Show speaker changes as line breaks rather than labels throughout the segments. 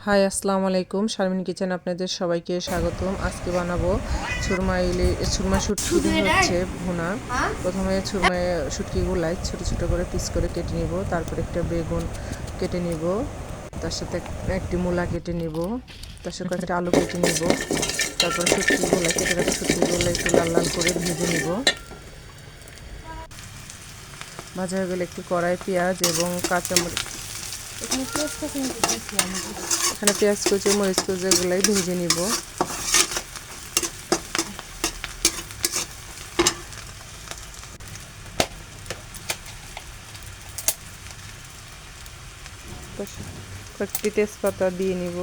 High আসসালামু আলাইকুম, Sharmin kitchen আপনাদের সবাইকে স্বাগতম। আজকে বানাবো ছুরমা শুটকি হচ্ছে ভুনা। প্রথমে শুটকিগুলাই ছোট ছোট করে পিস করে কেটে নিব, তারপর একটা বেগুন কেটে নিব, তার সাথে একটি মূলা কেটে নিব, তার সাথে কয়েকটা আলু কেটে নিব। তারপর কেটে রাখা শুটকিগুলো একটু লাল লাল করে ভেজে নিব। ভাজা হয়ে গেলে একটু কড়াই পেঁয়াজ এবং কাঁচামরিচ, এখানে পেঁয়াজ কুচি মরিচ কুচি এগুলাই ভেজে নিব। কয়েকটি তেজপাতা দিয়ে নিব,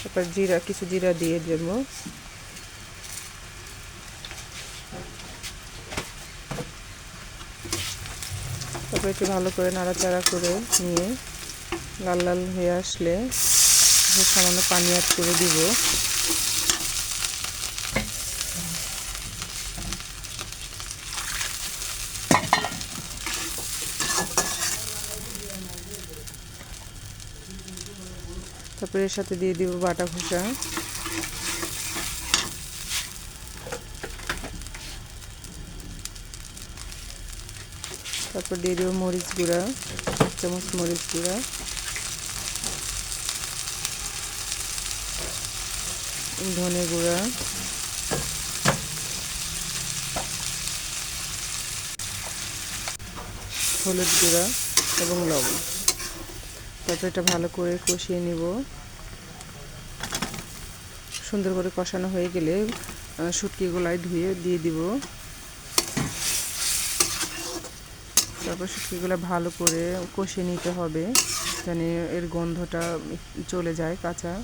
তারপর কিছু জিরা দিয়ে দেব। তারপর একটু ভালো করে নাড়াচাড়া করে নিয়ে লাল লাল হয়ে আসলে সামান্য পানি অ্যাড করে দিব। তারপরে এর সাথে দিয়ে দিব বাটা খোসা, তারপর দিয়ে দেবো মরিচ গুঁড়া, 1 চামচ মরিচ গুঁড়া, ধনে গুঁড়া, হলুদ গুঁড়া এবং লবণ। তারপর এটা ভালো করে কষিয়ে নিব। সুন্দর করে কষানো হয়ে গেলে শুটকিগুলাই ধুয়ে দিয়ে দিব। তারপর শুটকিগুলো ভালো করে কষিয়ে নিতে হবে, যেন এর গন্ধটা চলে যায় কাঁচা।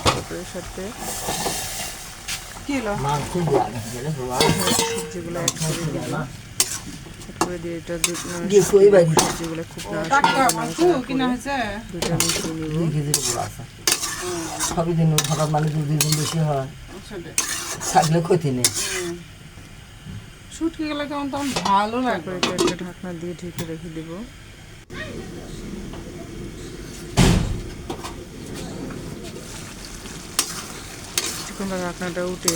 তারপরে সাথে সবজিগুলো অ্যাড করে দিব, করে দিয়ে এটা সবজিগুলো খুব দুটা মিশিয়ে নিব।
সবই দিন হঠাৎ মানে 2 দিন বেশি হয় থাকলে ক্ষতি নেই।
শুটকি গেলে কেমন তখন ভালো লাগবে।
তারপরে একটা ঢাকনা দিয়ে ঢেকে রেখে দেব। কিছুক্ষণ পর ঢাকনাটা উঠে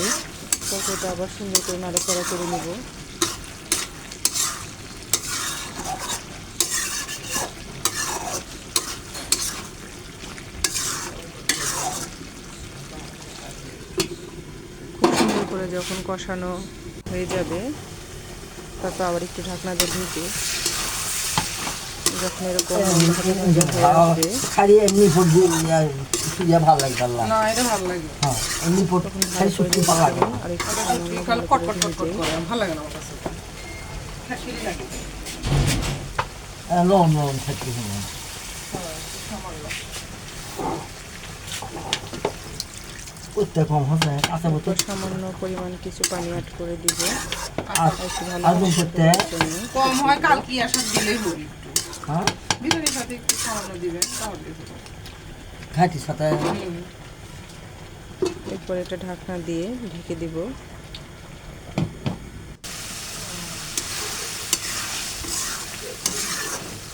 তরকারিটা আবার সুন্দর করে নাড়াচাড়া করে নেব। খুব সুন্দর করে যখন কষানো হয়ে যাবে, তারপর আবার একটু ঢাকনা দিয়ে ঢেকে যখন এরকম
খালি এমনি ভালো লাগে
না, এটা ভালো লাগে।
হ্যাঁ, এমনি খালি শুটকি ভালো লাগে
আর একটু
ভালো লাগে না আমার কাছে।
লবণ লবণ থাকতে করতে কম হচ্ছে কাঁচা বোতল
সামান্য পরিমাণ কিছু পানি অ্যাড করে দিব।
কম হয় কালকে আসার দিলেই হবে।
হ্যাঁ,
বিরিয়ানির সাথে একটু সামান্য দিবেন,
ঘাটির সাথে।
এরপর এটা ঢাকনা দিয়ে ঢেকে দিব।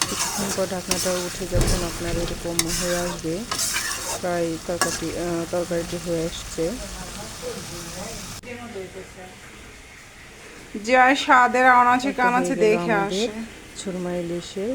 কিছুক্ষণ পর ঢাকনাটা উঠে যখন আপনার এরকম হয়ে আসবে, প্রায় তরকারিটি হয়ে আসছে।
যে স্বাদের আনাচে কানাচে দেখে আসে
ছুরমা ইলিশের